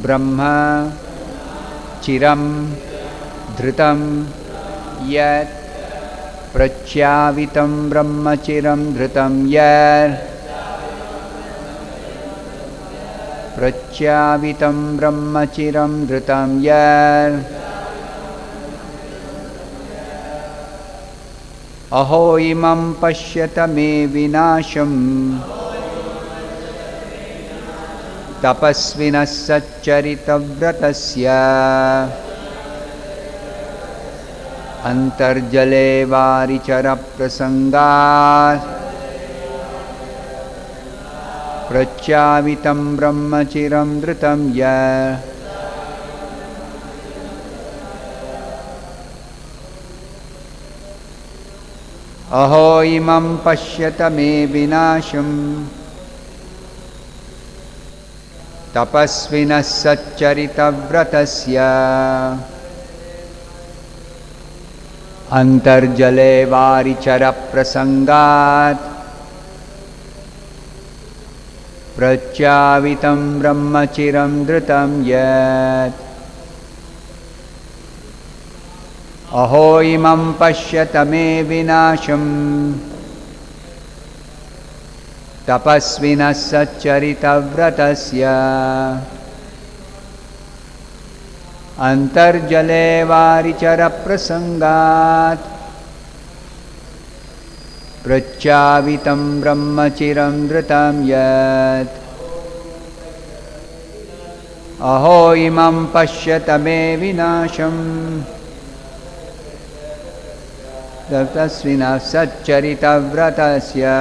Brahma Chiram Dhritam Yat Prachyavitam Brahma Chiram Dhritam Yat Prachyavitam Brahma Chiram Dhritam Yat Aho imam pashyata me vinasham tapasvinas saccharita vratasya antarjale varichara prasangat prachyavitam brahmachiram dhritam ya. Aho imam pashyata me vinasham tapasvinas saccharita vratasya antarjale varichara prasangat prachyavitam brahmachiram dhritam yat. Aho imam pashyata me vinasham tapasvinas saccharita vratasya antarjale varichara prasangat prachyavitam brahmachiram dhritam yat. Aho imam pashyata me vinasham tapasvinas saccharita vratasya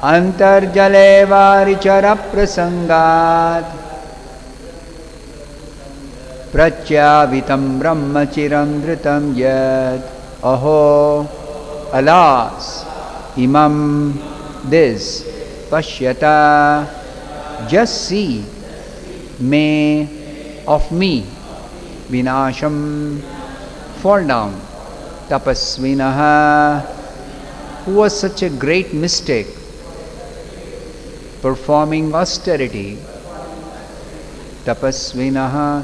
antarjale varichara prasangat prachyavitam brahmachiram dhritam yat. Aho, alas, imam, this, pashyata, just see, me, of me, vinasham, fall down, tapasvinaha, who was such a great mystic, performing austerity, tapasvinaha,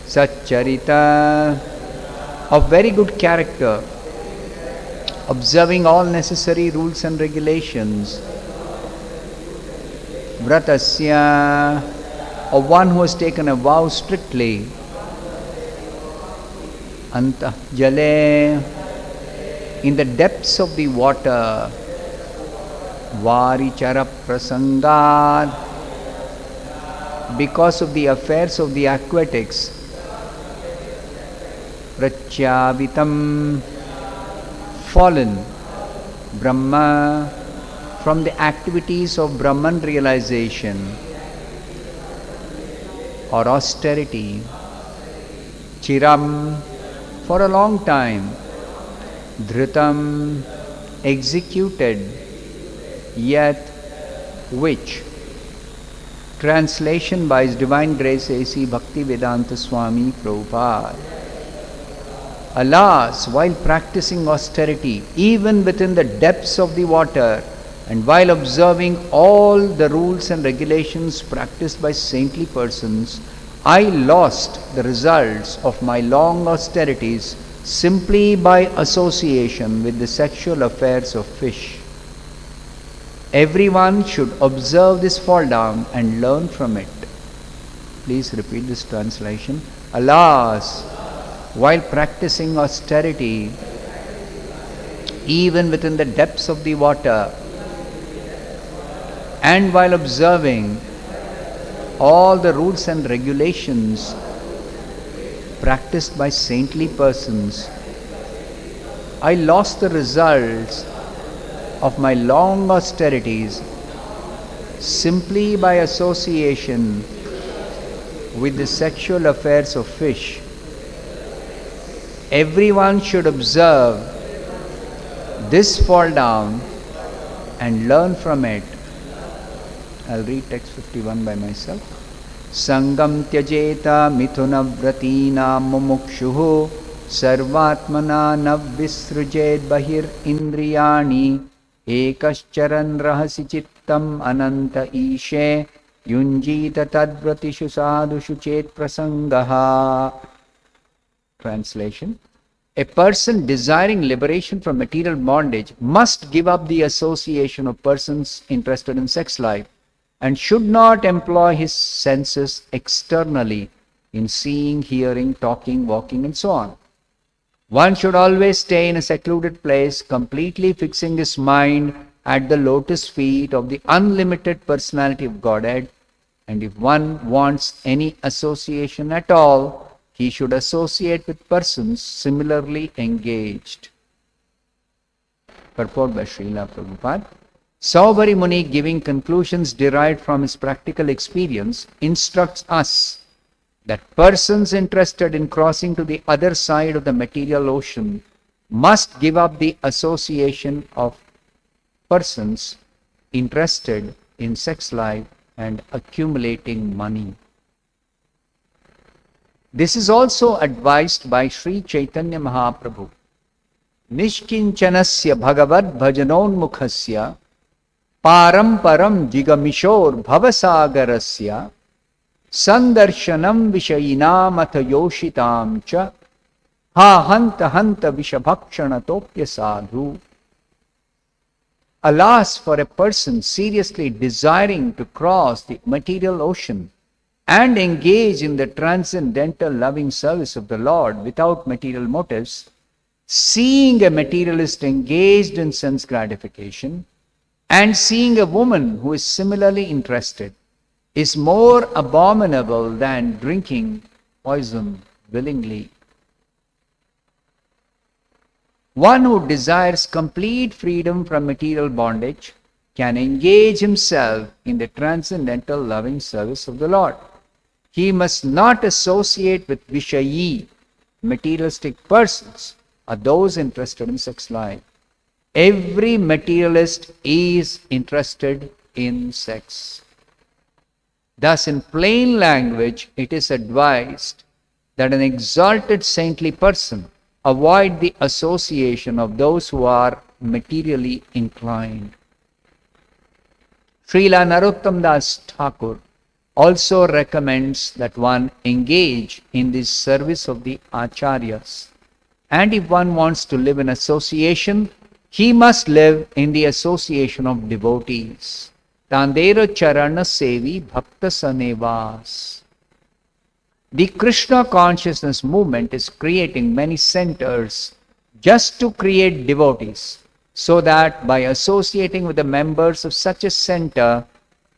saccharita, of very good character, observing all necessary rules and regulations, vratasya, of one who has taken a vow strictly, anta jale, in the depths of the water, varichara prasangat, because of the affairs of the aquatics, prachyavitam, fallen, Brahma, from the activities of Brahman realization or austerity, chiram, for a long time, dhritam, executed, yet which. Translation by His Divine Grace A.C. Bhaktivedanta Swami Prabhupada. Alas, while practicing austerity, even within the depths of the water, and while observing all the rules and regulations practiced by saintly persons, I lost the results of my long austerities simply by association with the sexual affairs of fish. Everyone should observe this fall down and learn from it. Please repeat this translation. Alas, while practicing austerity, even within the depths of the water, and while observing all the rules and regulations practiced by saintly persons, I lost the results of my long austerities simply by association with the sexual affairs of fish. Everyone should observe this fall down and learn from it. I'll read text 51 by myself. Sangam tyajeta mithuna vratina mumukshuhu sarvatmana navvisrujed bahir indriyani ekascharan rahasi chittam ananta ishe yunjita tadvratishu sadhushu chet prasangaha. Translation: a person desiring liberation from material bondage must give up the association of persons interested in sex life and should not employ his senses externally in seeing, hearing, talking, walking, and so on. One should always stay in a secluded place, completely fixing his mind at the lotus feet of the unlimited personality of Godhead. And if one wants any association at all, he should associate with persons similarly engaged. Purport by Srila Prabhupada. Saubhari Muni, giving conclusions derived from his practical experience, instructs us that persons interested in crossing to the other side of the material ocean must give up the association of persons interested in sex life and accumulating money. This is also advised by Sri Chaitanya Mahaprabhu. Nishkinchanasya bhagavad bhajanonmukhasya param jigamishor bhavasagarasya sandarshanam vishayinam athayoshitam cha ha hanta hanta vishabhakshanatopya sadhu. Alas, for a person seriously desiring to cross the material ocean and engage in the transcendental loving service of the Lord without material motives, seeing a materialist engaged in sense gratification and seeing a woman who is similarly interested is more abominable than drinking poison willingly. One who desires complete freedom from material bondage can engage himself in the transcendental loving service of the Lord. He must not associate with Vishayi, materialistic persons, or those interested in sex life. Every materialist is interested in sex. Thus, in plain language, it is advised that an exalted saintly person avoid the association of those who are materially inclined. Srila Narottam Das Thakur also recommends that one engage in the service of the Acharyas. And if one wants to live in association, he must live in the association of devotees. Tandera Charana Sevi Bhakta Sanevas. The Krishna consciousness movement is creating many centers just to create devotees, so that by associating with the members of such a center,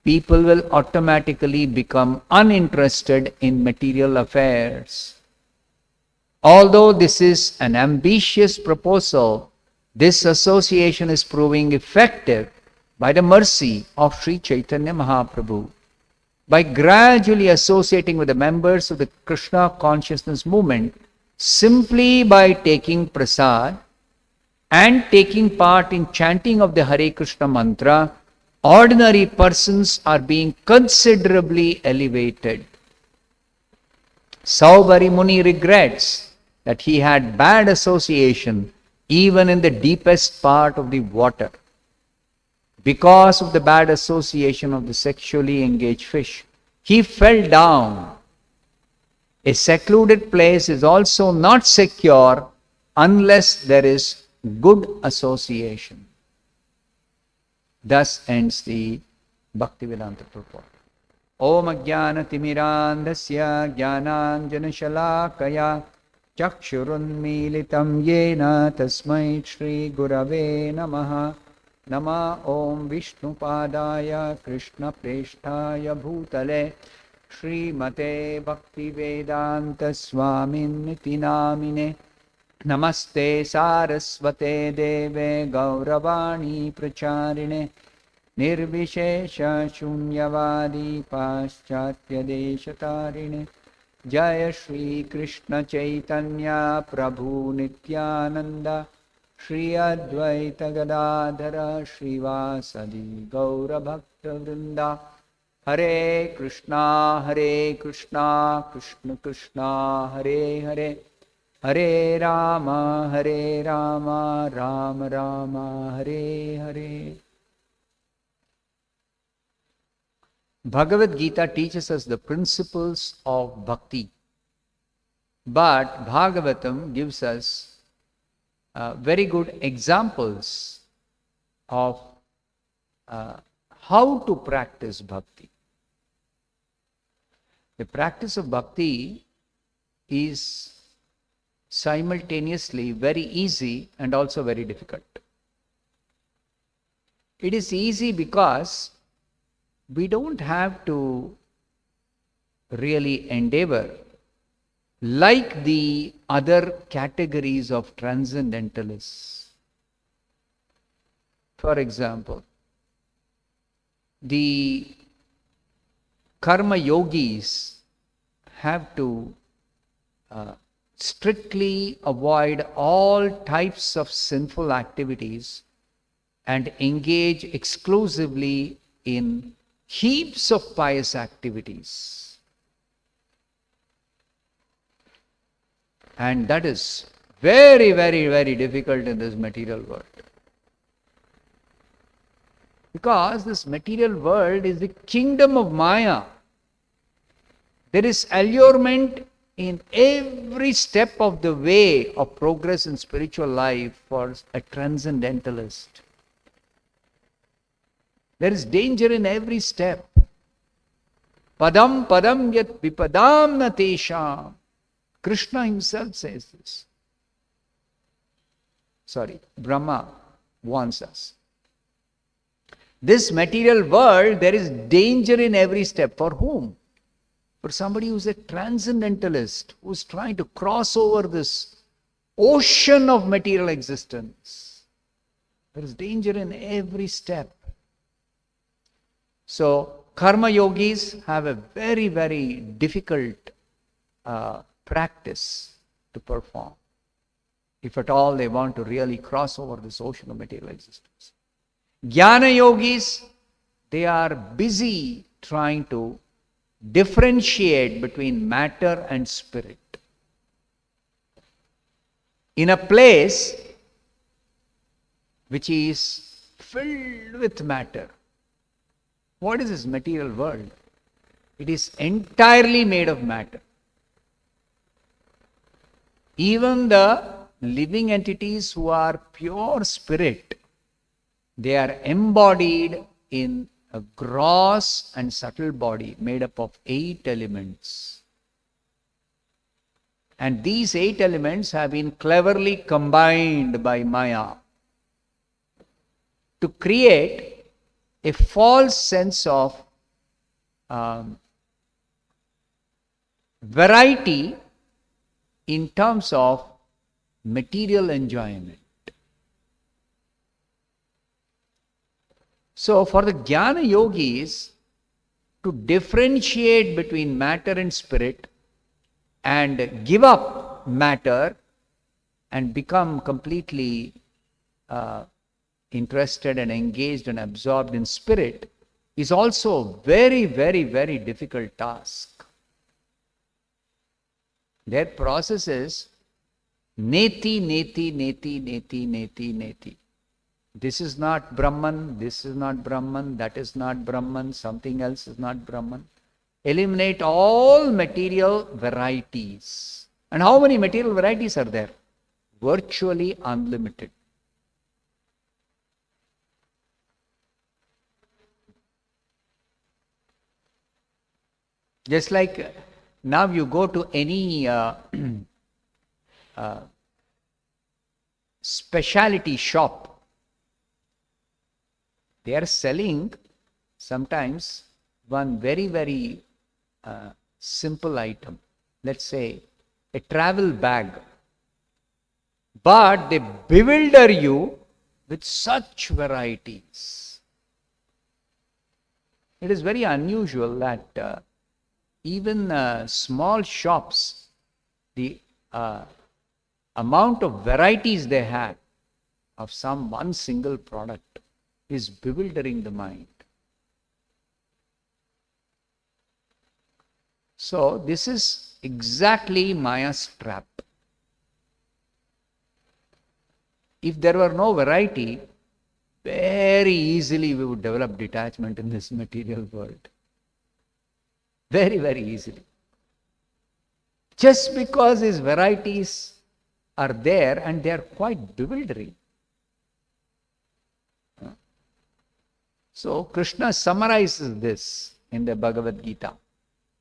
people will automatically become uninterested in material affairs. Although this is an ambitious proposal, this association is proving effective by the mercy of Sri Chaitanya Mahaprabhu. By gradually associating with the members of the Krishna consciousness movement, simply by taking prasad and taking part in chanting of the Hare Krishna mantra, ordinary persons are being considerably elevated. Saubhari Muni regrets that he had bad association even in the deepest part of the water. Because of the bad association of the sexually engaged fish, he fell down. A secluded place is also not secure unless there is good association. Thus ends the Bhaktivedanta purport. Om Ajnana Timirandasya Jnananjana Shalakaya Chakshurunmilitam Yena Tasmai Shri Gurave Namaha. Nama Om Vishnu Padaya Krishna Presthaya Bhutale Srimate Bhaktivedanta Swamin Niti Namine. Namaste Saraswate Deve Gauravani Pracharine Nirvishesha Shunyavadi Paschatya Deshatarine. Jaya Shri Krishna Chaitanya Prabhu Nityananda Shri Advaita Gadadhara Srivasadi Gaura Bhakta Vrinda. Hare Krishna Krishna Krishna Hare Hare, Hare Rama Rama Rama Hare Hare. Bhagavad Gita teaches us the principles of bhakti, but Bhagavatam gives us very good examples of how to practice bhakti. The practice of bhakti is simultaneously very easy and also very difficult. It is easy because we don't have to really endeavor like the other categories of transcendentalists. For example, the karma yogis have to strictly avoid all types of sinful activities and engage exclusively in heaps of pious activities. And that is very, very, very difficult in this material world. Because this material world is the kingdom of Maya. There is allurement in every step of the way of progress in spiritual life for a transcendentalist. There is danger in every step. Padam padam yat vipadam na tesham. Krishna himself says this. Brahma warns us. This material world, there is danger in every step. For whom? For somebody who's a transcendentalist, who's trying to cross over this ocean of material existence. There is danger in every step. So, karma yogis have a very, very difficult practice to perform, if at all they want to really cross over this ocean of material existence. Jnana yogis, they are busy trying to differentiate between matter and spirit. In a place which is filled with matter. What is this material world? It is entirely made of matter. Even the living entities who are pure spirit, they are embodied in a gross and subtle body made up of 8 elements. And these 8 elements have been cleverly combined by Maya to create a false sense of variety in terms of material enjoyment. So, for the Jnana yogis to differentiate between matter and spirit and give up matter and become completely interested and engaged and absorbed in spirit is also a very, very, very difficult task. Their process is neti, neti, neti, neti, neti, neti. This is not Brahman, this is not Brahman, that is not Brahman, something else is not Brahman. Eliminate all material varieties. And how many material varieties are there? Virtually unlimited. Just like now you go to any specialty shop, they are selling sometimes one very, very simple item. Let's say a travel bag. But they bewilder you with such varieties. It is very unusual that even small shops, the amount of varieties they have of one single product is bewildering the mind. So this is exactly Maya's trap. If there were no variety, very easily we would develop detachment in this material world. Very, very easily. Just because his varieties are there and they are quite bewildering. So Krishna summarizes this in the Bhagavad Gita.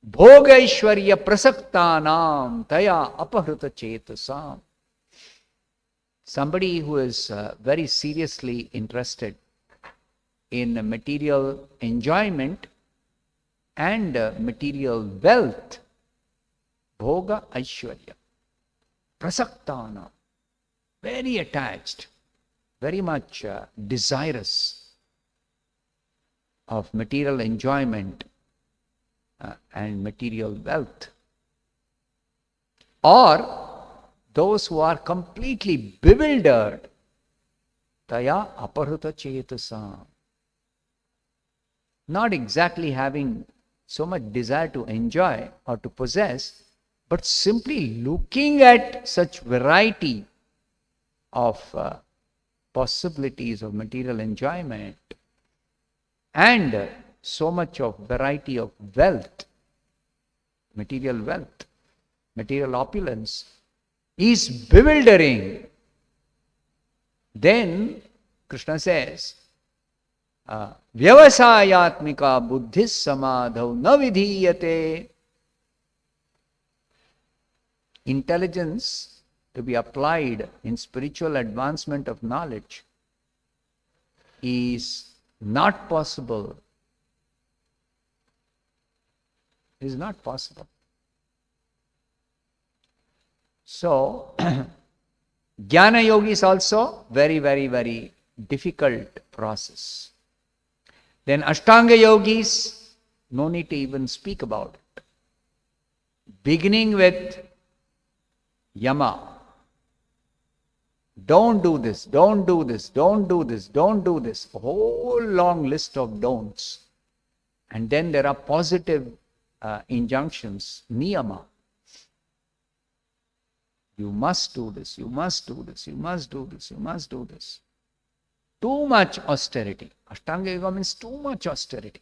Bhogaishwarya prasaktanam taya apahrita chetasam. Somebody who is very seriously interested in material enjoyment and material wealth, bhoga aishwarya, prasaktana, very attached, very much desirous of material enjoyment and material wealth, or those who are completely bewildered, taya aparhuta chetasa, not exactly having so much desire to enjoy or to possess, but simply looking at such variety of possibilities of material enjoyment and so much of variety of wealth, material opulence, is bewildering. Then Krishna says, Vyavasayatmika buddhis samadhau na vidhiyate. Intelligence to be applied in spiritual advancement of knowledge is not possible. Is not possible. So, Jnana Yogi is also very, very, very difficult process. Then Ashtanga Yogis, no need to even speak about it. Beginning with Yama. Don't do this, don't do this, don't do this, don't do this. A whole long list of don'ts. And then there are positive injunctions, niyama. You must do this, you must do this, you must do this, you must do this. Too much austerity. Ashtanga Yoga means too much austerity.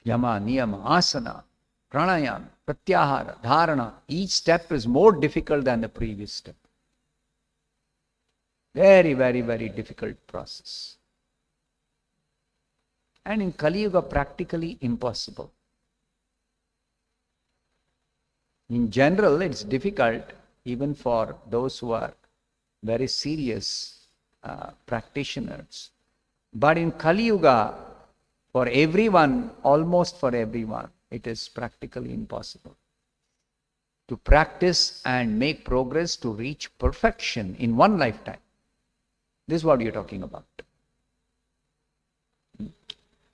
Yama, niyama, asana, pranayama, pratyahara, dharana. Each step is more difficult than the previous step. Very, very, very difficult process. And in Kali Yuga, practically impossible. In general, it's difficult even for those who are very serious practitioners. But in Kali Yuga, for everyone, almost for everyone, it is practically impossible to practice and make progress to reach perfection in one lifetime. This is what you're talking about.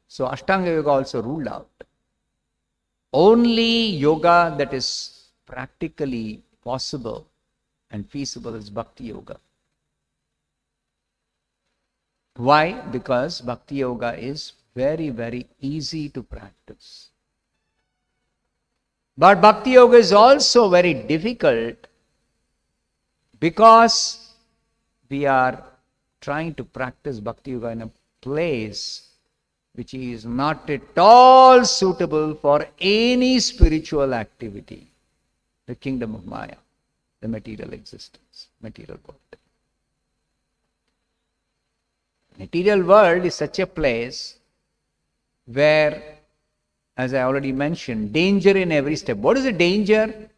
So Ashtanga Yoga also ruled out. Only yoga that is practically possible and feasible is Bhakti Yoga. Why? Because Bhakti Yoga is very, very easy to practice. But Bhakti Yoga is also very difficult because we are trying to practice Bhakti Yoga in a place which is not at all suitable for any spiritual activity. The kingdom of Maya, the material existence, material world. Material world is such a place where, as I already mentioned, danger in every step. What is a danger?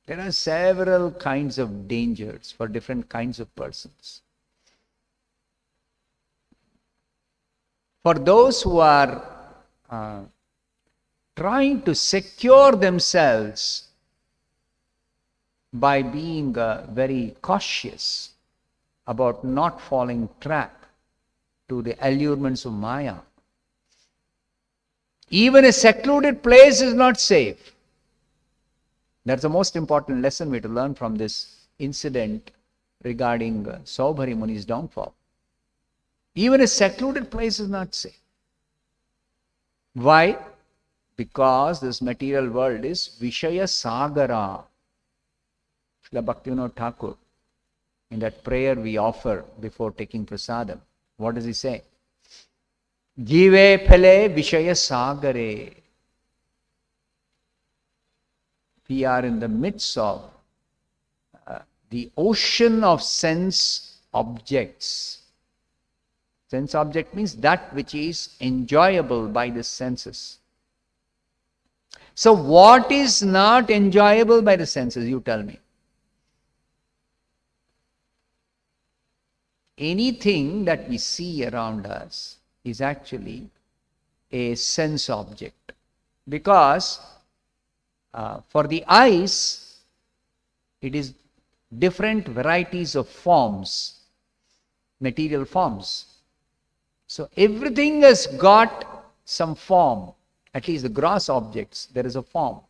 There are several kinds of dangers for different kinds of persons. For those who are trying to secure themselves by being very cautious about not falling trap to the allurements of Maya. Even a secluded place is not safe. That's the most important lesson we have to learn from this incident regarding Saubhari Muni's downfall. Even a secluded place is not safe. Why? Because this material world is Vishaya Sagara. Srila Bhaktivinoda Thakur, in that prayer we offer before taking prasadam, what does he say? Jive phale vishaya sagare. We are in the midst of the ocean of sense objects. Sense object means that which is enjoyable by the senses. So what is not enjoyable by the senses, you tell me? Anything that we see around us is actually a sense object. Because for the eyes, it is different varieties of forms, material forms. So everything has got some form. At least the gross objects, there is a form.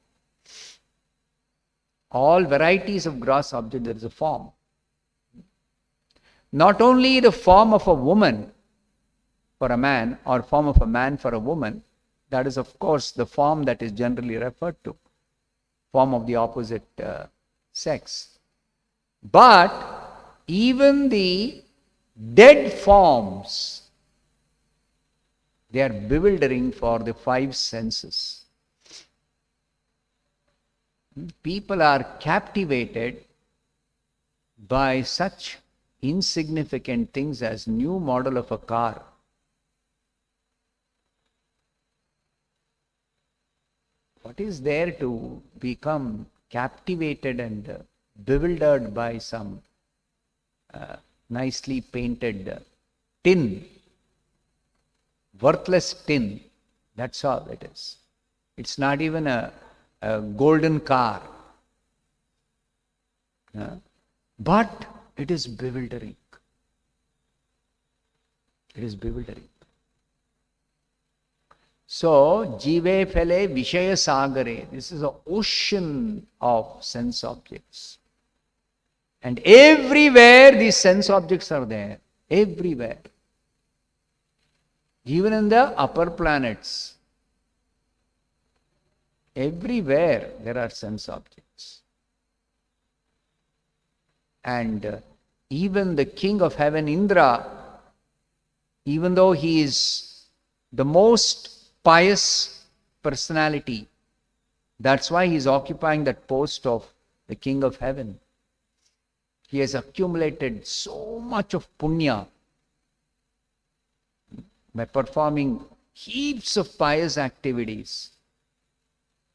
All varieties of gross objects, there is a form. Not only the form of a woman for a man or form of a man for a woman, that is of course the form that is generally referred to, form of the opposite sex. But even the dead forms, they are bewildering for the five senses. People are captivated by such insignificant things as new model of a car. What is there to become captivated and bewildered by some nicely painted tin? Worthless tin. That's all it is. It's not even a golden car. But it is bewildering. It is bewildering. So, jive phale vishaya sagare. This is an ocean of sense objects. And everywhere these sense objects are there. Everywhere. Even in the upper planets, everywhere there are sense objects. And even the king of heaven, Indra, even though he is the most pious personality, that's why he is occupying that post of the king of heaven. He has accumulated so much of punya by performing heaps of pious activities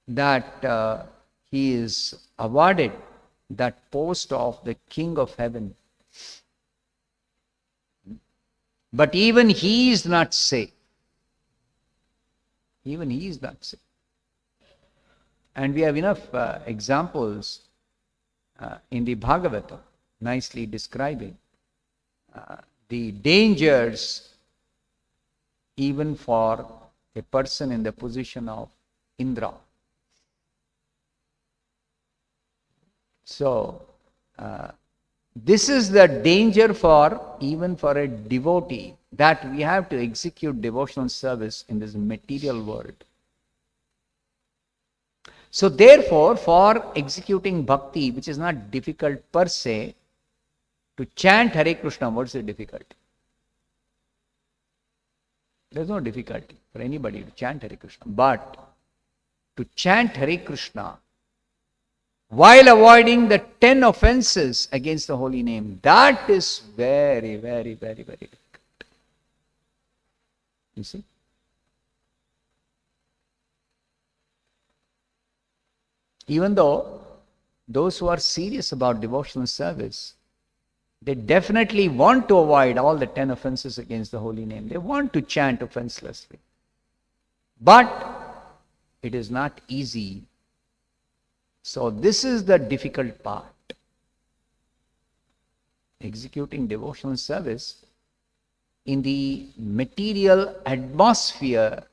that he is awarded that post of the king of heaven. But even he is not safe. Even he is not safe. And we have enough examples in the Bhagavatam nicely describing the dangers even for a person in the position of Indra. So, this is the danger for even for a devotee, that we have to execute devotional service in this material world. So therefore, for executing bhakti, which is not difficult per se, to chant Hare Krishna, what's the difficulty? There's no difficulty for anybody to chant Hare Krishna. But to chant Hare Krishna while avoiding the 10 offenses against the holy name, that is very, very, very, very difficult. You see? Even though those who are serious about devotional service, they definitely want to avoid all the 10 offenses against the holy name. They want to chant offenselessly. But it is not easy. So this is the difficult part. Executing devotional service in the material atmosphere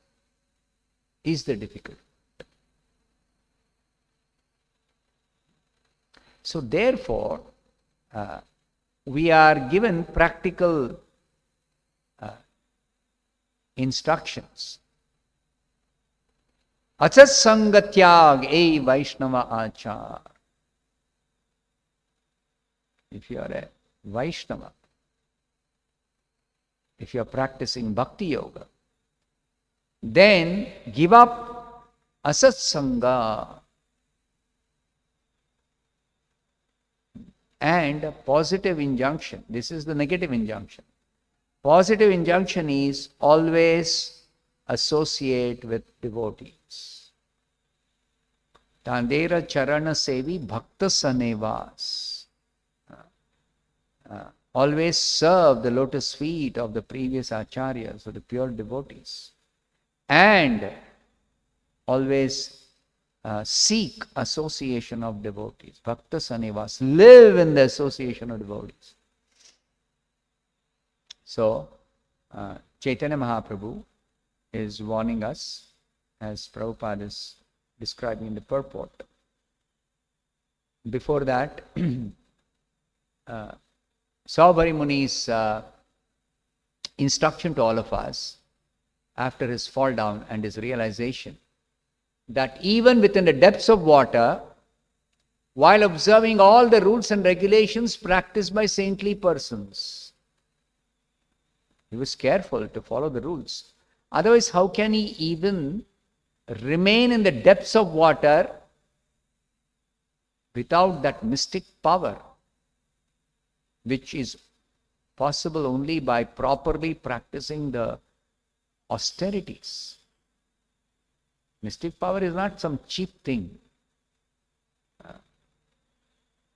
is the difficult. So therefore, we are given practical instructions. Achas sangatyag e Vaishnava achar. If you are a Vaishnava, if you are practicing bhakti yoga, Then give up asatsanga and a positive injunction. This is the negative injunction. Positive injunction is always associate with devotees. Tandera charana sevi bhakta sanevas. Always serve the lotus feet of the previous acharyas or the pure devotees. And always seek association of devotees. Bhakta sanevas. Live in the association of devotees. So, Chaitanya Mahaprabhu is warning us, as Prabhupada is describing in the purport. Before that, Saubhari Muni's instruction to all of us, after his fall down and his realization, that even within the depths of water, while observing all the rules and regulations practiced by saintly persons, he was careful to follow the rules. Otherwise, how can he even remain in the depths of water without that mystic power, which is possible only by properly practicing the austerities? Mystic power is not some cheap thing.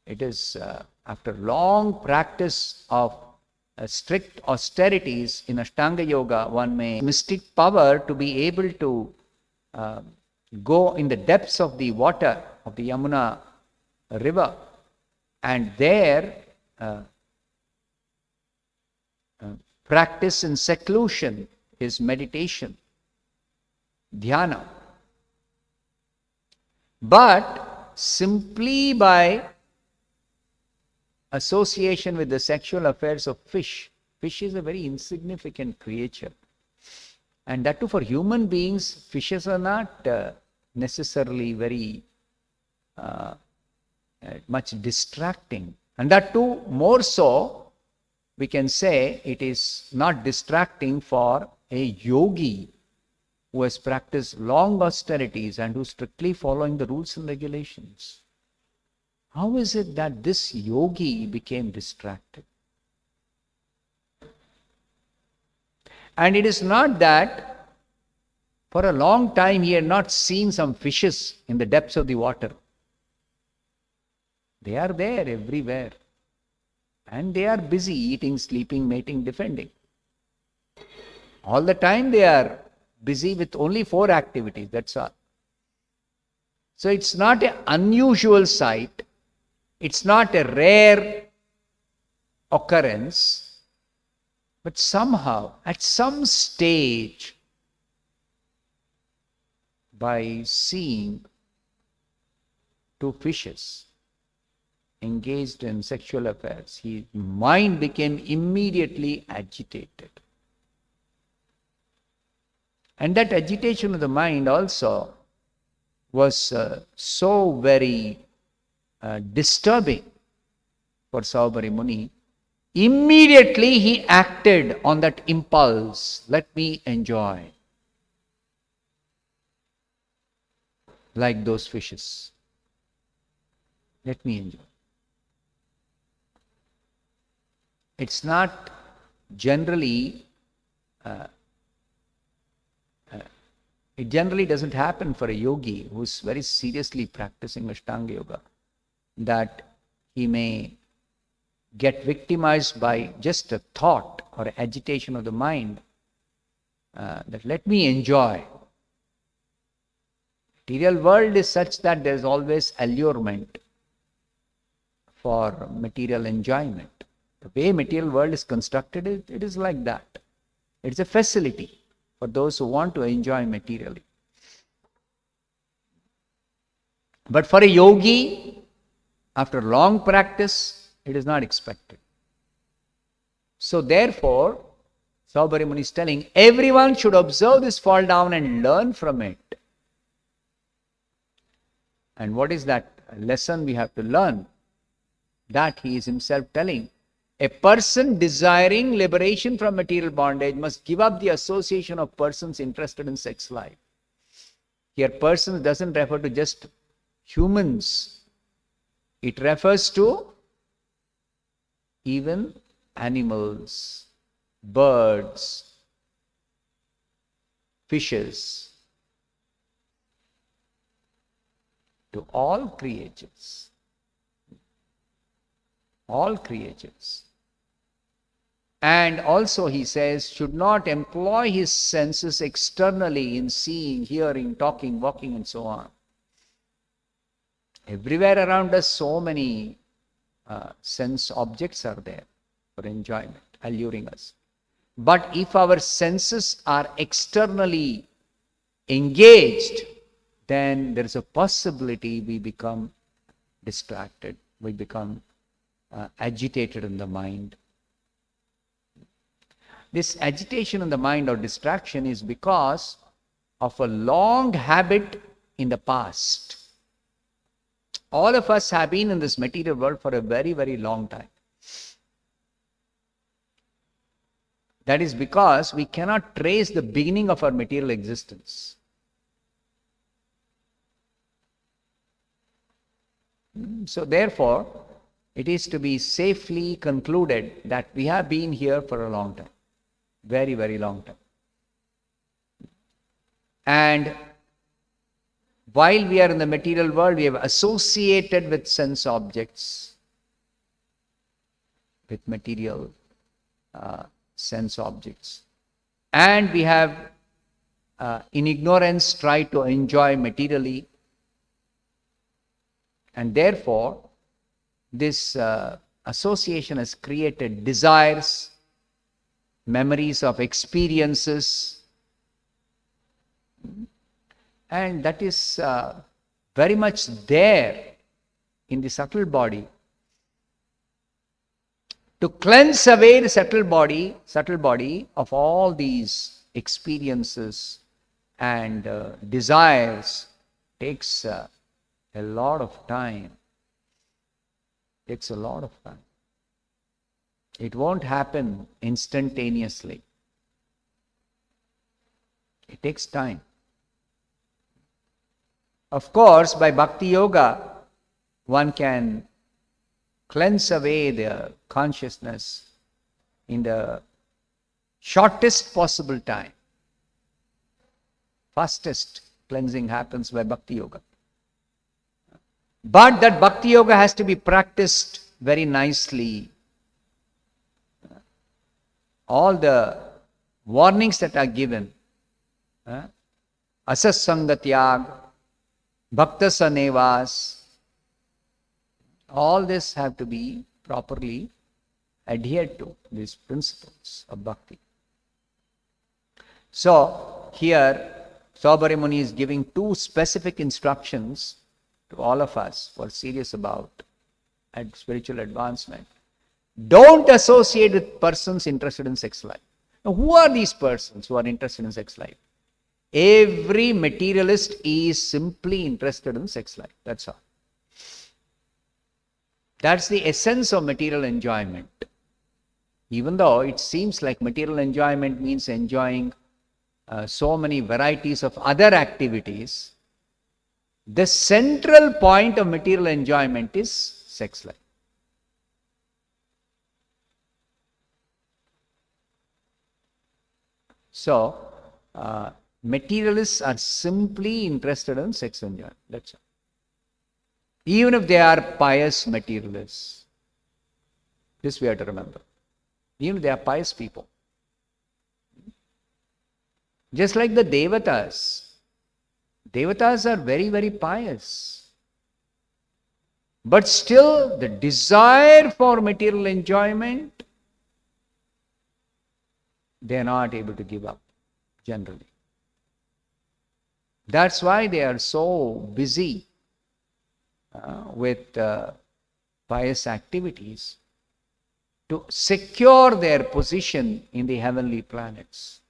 It is after long practice of strict austerities in Ashtanga Yoga, one may mystic power to be able to go in the depths of the water of the Yamuna river and there practice in seclusion his meditation, dhyana. But simply by association with the sexual affairs of fish. Fish is a very insignificant creature. And that too, for human beings, fishes are not necessarily very much distracting. And that too, more so, we can say it is not distracting for a yogi who has practiced long austerities and who is strictly following the rules and regulations. How is it that this yogi became distracted? And it is not that for a long time he had not seen some fishes in the depths of the water. They are there everywhere. And they are busy eating, sleeping, mating, defending. All the time they are busy with only 4 activities, that's all. So it's not an unusual sight. It's not a rare occurrence, but somehow, at some stage, by seeing 2 fishes engaged in sexual affairs, his mind became immediately agitated. And that agitation of the mind also was so very disturbing for Saubhari Muni. Immediately he acted on that impulse. Let me enjoy. Like those fishes. Let me enjoy. It's not generally, it generally doesn't happen for a yogi who's very seriously practicing Ashtanga Yoga, that he may get victimized by just a thought or agitation of the mind, that let me enjoy. Material world is such that there is always allurement for material enjoyment. The way material world is constructed, it is like that. It's a facility for those who want to enjoy materially. But for a yogi, after long practice, it is not expected. So therefore, Saubhari Muni is telling, everyone should observe this fall down and learn from it. And what is that lesson we have to learn? That he is himself telling. A person desiring liberation from material bondage must give up the association of persons interested in sex life. Here, persons doesn't refer to just humans. It refers to even animals, birds, fishes, to all creatures. All creatures. And also he says, should not employ his senses externally in seeing, hearing, talking, walking, and so on. Everywhere around us, so many sense objects are there for enjoyment, alluring us. But if our senses are externally engaged, then there is a possibility we become distracted, we become agitated in the mind. This agitation in the mind or distraction is because of a long habit in the past. All of us have been in this material world for a very, very long time. That is because we cannot trace the beginning of our material existence. So therefore, it is to be safely concluded that we have been here for a long time. Very, very long time. And while we are in the material world, we have associated with sense objects, with material sense objects. And we have, in ignorance, tried to enjoy materially. And therefore, this association has created desires, memories of experiences, and that is very much there in the subtle body. To cleanse away the subtle body of all these experiences and desires takes a lot of time. Takes a lot of time. It won't happen instantaneously. It takes time. Of course, by Bhakti Yoga, one can cleanse away the consciousness in the shortest possible time. Fastest cleansing happens by Bhakti Yoga. But that Bhakti Yoga has to be practiced very nicely. All the warnings that are given, asasanga-tyag, bhakta-sanevas, all this have to be properly adhered to, these principles of bhakti. So, here, Saubhari Muni is giving two specific instructions to all of us who are serious about spiritual advancement. Don't associate with persons interested in sex life. Now, who are these persons who are interested in sex life? Every materialist is simply interested in sex life. That's all. That's the essence of material enjoyment. Even though it seems like material enjoyment means enjoying so many varieties of other activities, the central point of material enjoyment is sex life. So, materialists are simply interested in sex enjoyment. That's all. Even if they are pious materialists. This we have to remember. Even if they are pious people. Just like the Devatas. Devatas are very, very pious. But still, the desire for material enjoyment, they are not able to give up, generally. That's why they are so busy with pious activities to secure their position in the heavenly planets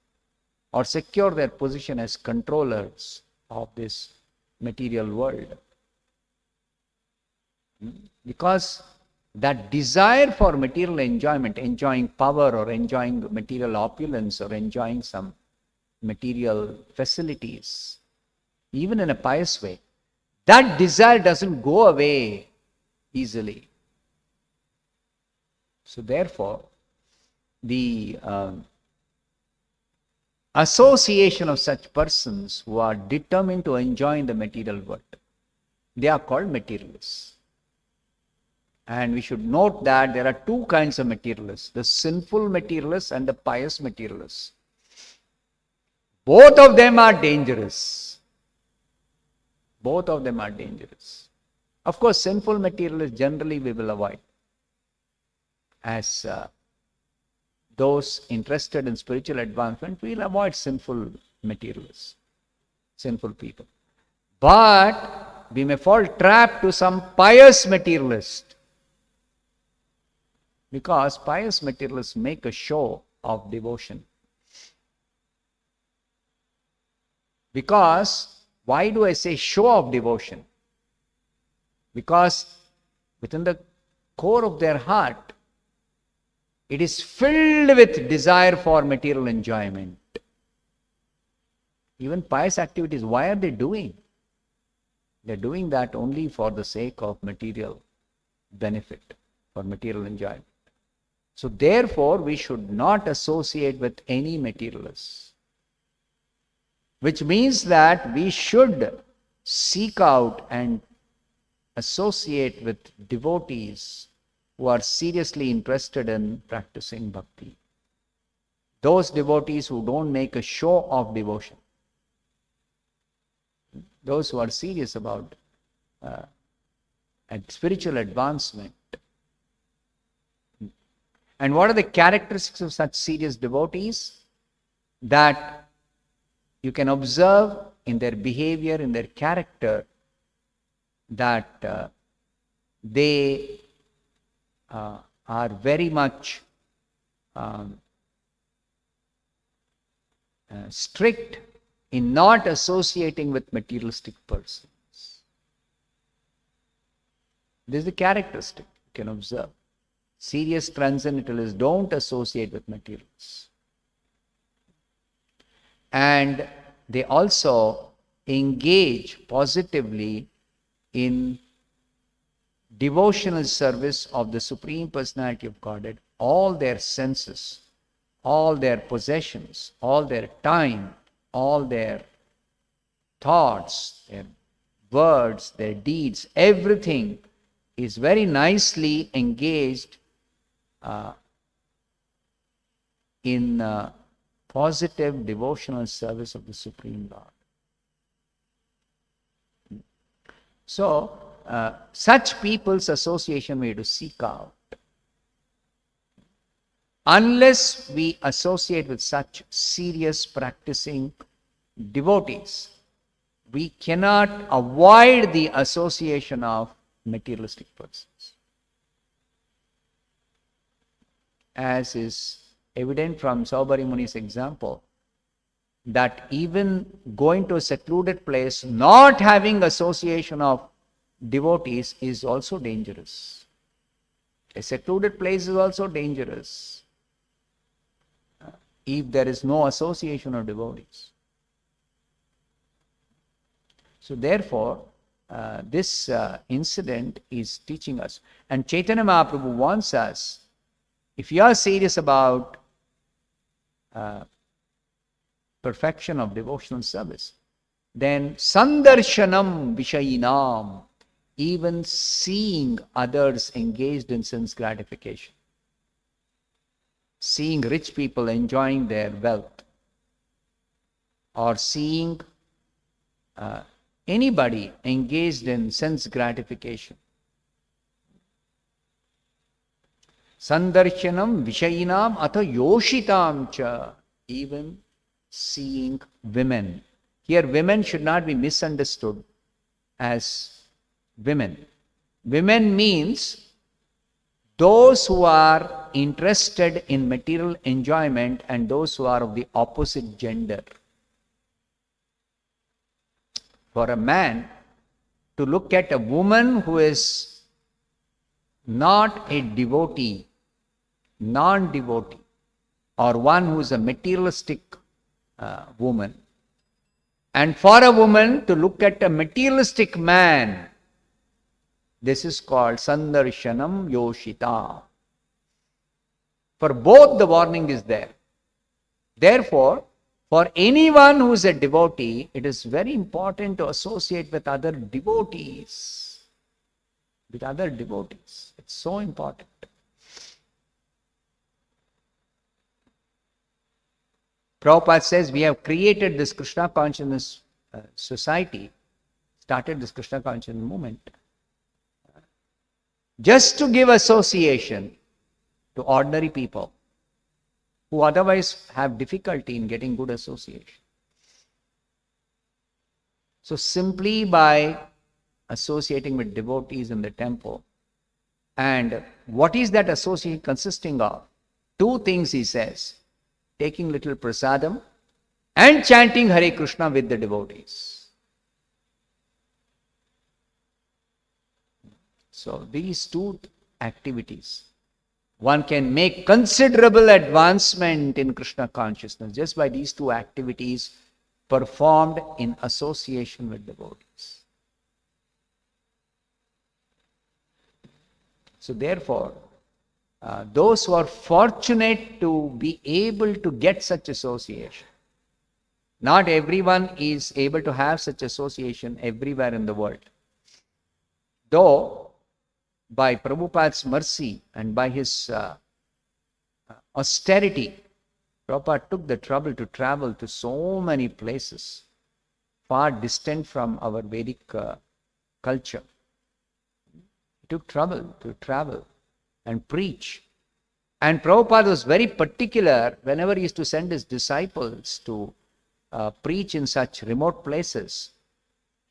or secure their position as controllers of this material world. Because that desire for material enjoyment, enjoying power or enjoying material opulence or enjoying some material facilities, even in a pious way, that desire doesn't go away easily. So therefore, the association of such persons who are determined to enjoy in the material world, they are called materialists. And we should note that there are two kinds of materialists, the sinful materialists and the pious materialists. Both of them are dangerous. Both of them are dangerous. Of course, sinful materialists generally we will avoid, as those interested in spiritual advancement, we will avoid sinful materialists, sinful people. But we may fall trap to some pious materialist, because pious materialists make a show of devotion. Because, why do I say show of devotion? Because within the core of their heart, it is filled with desire for material enjoyment. Even pious activities, why are they doing? They are doing that only for the sake of material benefit, for material enjoyment. So therefore, we should not associate with any materialists. Which means that we should seek out and associate with devotees who are seriously interested in practicing bhakti. Those devotees who don't make a show of devotion. Those who are serious about spiritual advancement. And what are the characteristics of such serious devotees? That you can observe in their behavior, in their character, that they are very much strict in not associating with materialistic persons. This is the characteristic you can observe. Serious transcendentalists don't associate with materials. And they also engage positively in devotional service of the Supreme Personality of Godhead. All their senses, all their possessions, all their time, all their thoughts, their words, their deeds, everything is very nicely engaged in positive devotional service of the Supreme Lord. So, such people's association we have to seek out. Unless we associate with such serious practicing devotees, we cannot avoid the association of materialistic persons. As is evident from Saubhari Muni's example, that even going to a secluded place, not having association of devotees is also dangerous. A secluded place is also dangerous if there is no association of devotees. So therefore, this incident is teaching us. And Chaitanya Mahaprabhu wants us, if you are serious about perfection of devotional service, then sandarshanam vishayinam, even seeing others engaged in sense gratification, seeing rich people enjoying their wealth, or seeing anybody engaged in sense gratification. Sandarshanam vishayinam atha yoshitam cha, even seeing women. Here women should not be misunderstood as women. Women means those who are interested in material enjoyment and those who are of the opposite gender. For a man to look at a woman who is not a devotee, non-devotee, or one who is a materialistic woman. And for a woman to look at a materialistic man, this is called Sandarshanam Yoshita. For both the warning is there. Therefore, for anyone who is a devotee, it is very important to associate with other devotees. With other devotees. It's so important. Prabhupada says we have created this Krishna consciousness society, started this Krishna consciousness movement, just to give association to ordinary people who otherwise have difficulty in getting good association. So simply by associating with devotees in the temple, and what is that association consisting of? Two things he says: taking little prasadam and chanting Hare Krishna with the devotees. So these two activities, one can make considerable advancement in Krishna consciousness just by these two activities performed in association with devotees. So therefore, those who are fortunate to be able to get such association, not everyone is able to have such association everywhere in the world. Though, by Prabhupada's mercy and by his austerity, Prabhupada took the trouble to travel to so many places far distant from our Vedic culture. He took trouble to travel and preach. And Prabhupada was very particular whenever he used to send his disciples to preach in such remote places.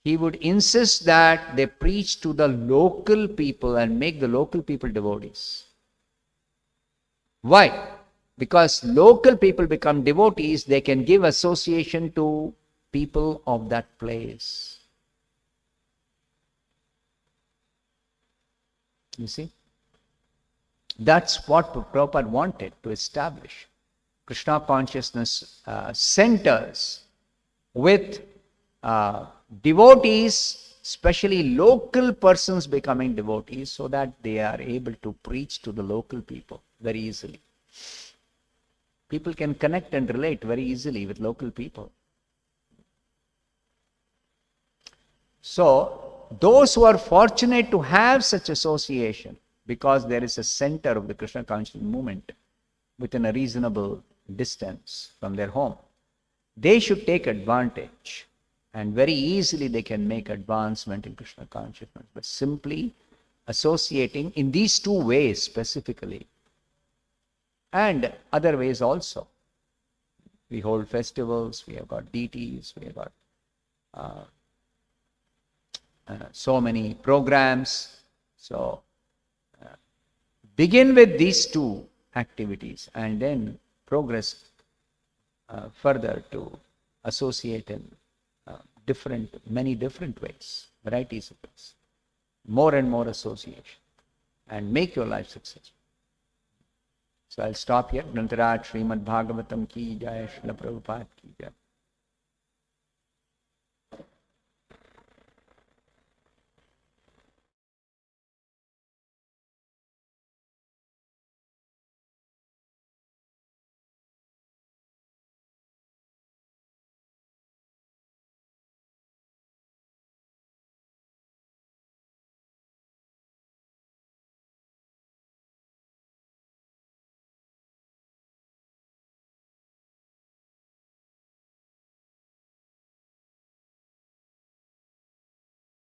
He would insist that they preach to the local people and make the local people devotees. Why? Because local people become devotees, they can give association to people of that place. You see? That's what Prabhupada wanted to establish. Krishna consciousness centers with devotees, especially local persons becoming devotees, so that they are able to preach to the local people very easily. People can connect and relate very easily with local people. So, those who are fortunate to have such association, because there is a center of the Krishna consciousness movement within a reasonable distance from their home, they should take advantage, and very easily they can make advancement in Krishna consciousness by simply associating in these two ways specifically, and other ways also. We hold festivals, we have got deities, we have got so many programs. So begin with these two activities and then progress further to associate in many different ways, varieties of ways, more and more association, and make your life successful. So I'll stop here. Grantaraj Srimad Bhagavatam ki jai, Srila Prabhupada ki jai.